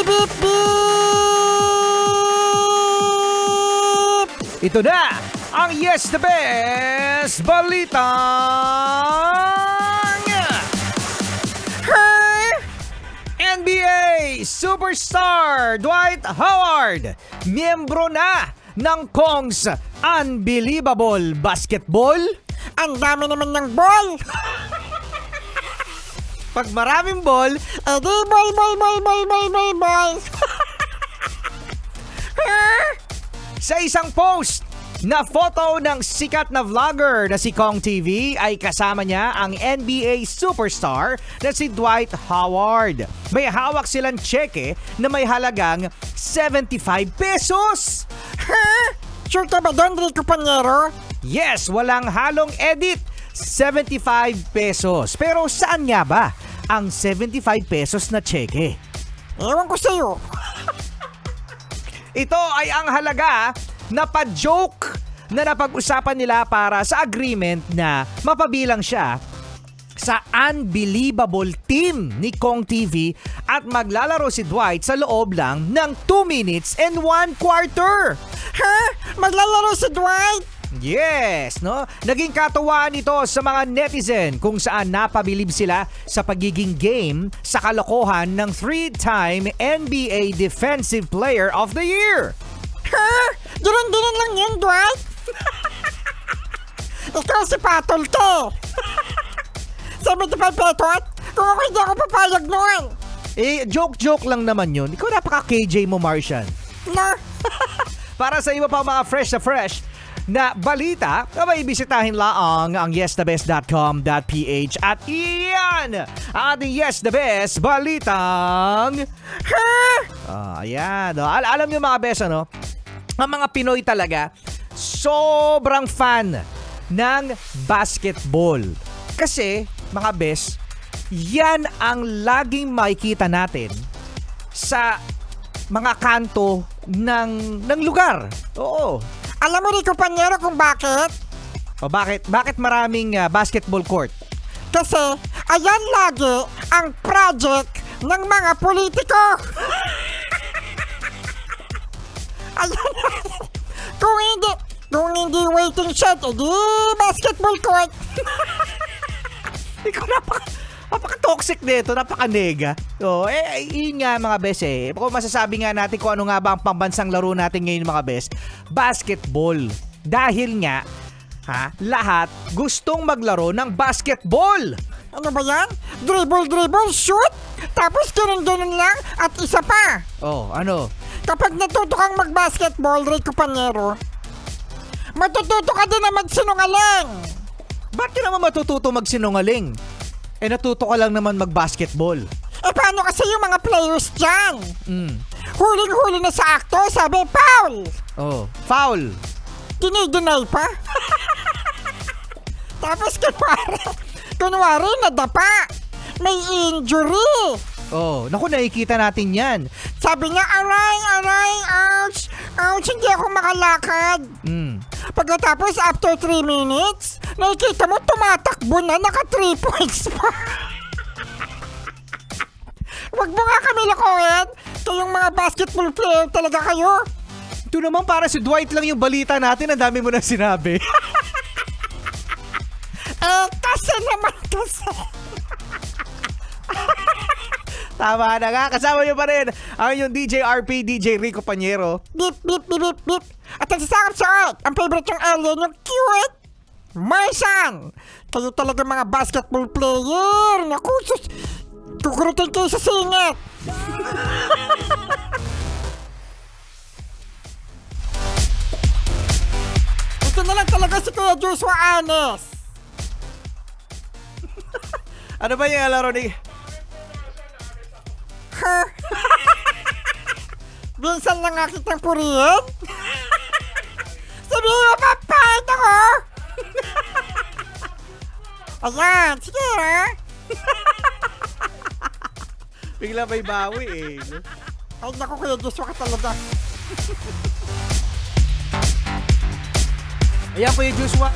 Beep, beep, beep! Ito na ang Yes the Best Balitang NBA Superstar Dwight Howard, miyembro na ng Kong's Unbelievable Basketball. Ang dami naman ng ball! Pag maraming ball, Edi ball! sa isang post na photo ng sikat na vlogger na si Kong TV ay kasama niya ang NBA superstar na si Dwight Howard. May hawak silang cheque na may halagang 75 pesos. Sure ka ba doon, Rico Panyero? Yes, walang halong edit. 75 pesos. Pero saan nga ba ang 75 pesos na cheque? Ewan ko sa'yo. Ito ay ang halaga na pa-joke na napag-usapan nila para sa agreement na mapabilang siya sa unbelievable team ni Kong TV at maglalaro si Dwight sa loob lang ng 2 minutes and 1 quarter. Ha? Maglalaro si Dwight? Yes, no? Naging katuwaan ito sa mga netizen kung saan napabilib sila sa pagiging game sa kalokohan ng 3-time NBA Defensive Player of the Year. Ha? Ganun lang yan, Dwight? Ikaw si Patol to. 75 pesos? Kung ako hindi ako papayag noon. Joke lang naman yun. Ikaw napaka-KJ mo, Martian. Na? Para sa iba pa mga fresh na balita, may bisitahin laang ang yesthebest.com.ph at iyan ang ating Yes the Best Balitang ayan. Alam niyo mga best, ano? Ang mga Pinoy talaga sobrang fan ng basketball. Kasi, mga best, yan ang laging makikita natin sa mga kanto ng lugar. Oo. Alam mo, Rico Panyero, kung bakit? O bakit maraming basketball court? Kasi, ayan lagi ang project ng mga politiko. Ayan. Kung hindi waiting shed, edi basketball court. Ikaw napaka-toxic nito, napaka-nega. So, yun nga mga bes Kung masasabi nga natin kung ano nga ba ang pambansang laro natin ngayon mga bes, basketball. Dahil nga, lahat gustong maglaro ng basketball. Ano ba yan? Dribble, shoot, tapos ganun lang at isa pa. Oh, ano? Kapag natuto kang mag-basketball, Rico Panyero, matututo ka din na magsinungaling. Ba't ka naman matututo magsinungaling? Natuto ka lang naman mag-basketball. Paano kasi yung mga players dyan? Huling-huli na sa actor, sabi, foul! Oh, foul. Dinay pa. Tapos kunwari nadapa. May injury. Oh, naku, nakikita natin yan. Sabi niya, aray, ouch, hindi ako makalakad. Pagkatapos, after 3 minutes, nakikita mo tumatakbo na, naka 3 points pa. Wag mo nga kami lakuin. Kayong mga basketball player talaga kayo. Ito naman para si Dwight lang yung balita natin, ang dami mo na sinabi. Kasi. Tama na nga, kasama nyo pa rin ang yung DJ RP, DJ Rico Panyero. Beep. At nagsasakap sa art, ang favorite yung alien, yung cute Martian. Kayo talaga mga basketball player. Naku, kukurutin kayo sa singit. Ito na lang talaga si Kuya Joshua Anes. Ano ba yung laro ni... Minsan lang nga kitang purihin. Sabihin mo, papayat ako. Ayan, sige Bigla may bawi Ay naku, Kuya Joshua ka talaga. Ayan po yung Joshua.